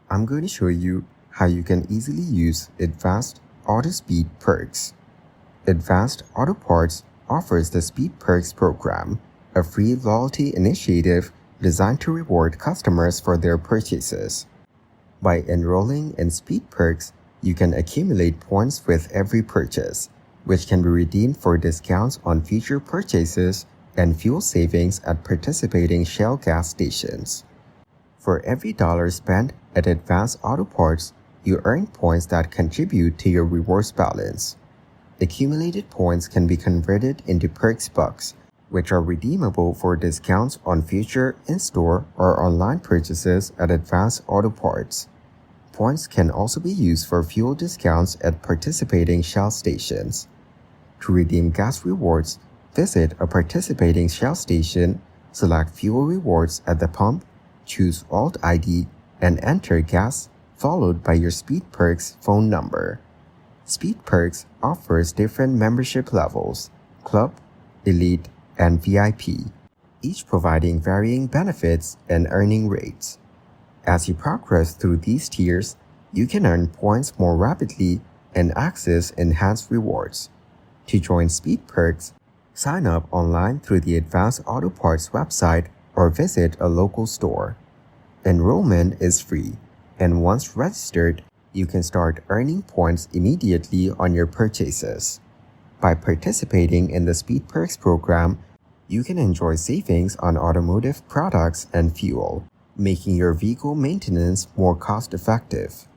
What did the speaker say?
I'm going to show you how you can easily use Advanced Auto Speed Perks. Advanced Auto Parts offers the Speed Perks program, a free loyalty initiative designed to reward customers for their purchases. By enrolling in Speed Perks, you can accumulate points with every purchase, which can be redeemed for discounts on future purchases and fuel savings at participating Shell gas stations. For every dollar spent at Advanced Auto Parts, you earn points that contribute to your rewards balance. Accumulated points can be converted into Perks Bucks, which are redeemable for discounts on future in-store or online purchases at Advanced Auto Parts. Points can also be used for fuel discounts at participating Shell stations. To redeem gas rewards, visit a participating Shell station, select Fuel Rewards at the pump, choose Alt ID, and enter gas, followed by your Speed Perks phone number. Speed Perks offers different membership levels: Club, Elite, and VIP, each providing varying benefits and earning rates. As you progress through these tiers, you can earn points more rapidly and access enhanced rewards. To join Speed Perks, sign up online through the Advanced Auto Parts website or visit a local store. Enrollment is free, and once registered, you can start earning points immediately on your purchases. By participating in the Speed Perks program, you can enjoy savings on automotive products and fuel, making your vehicle maintenance more cost-effective.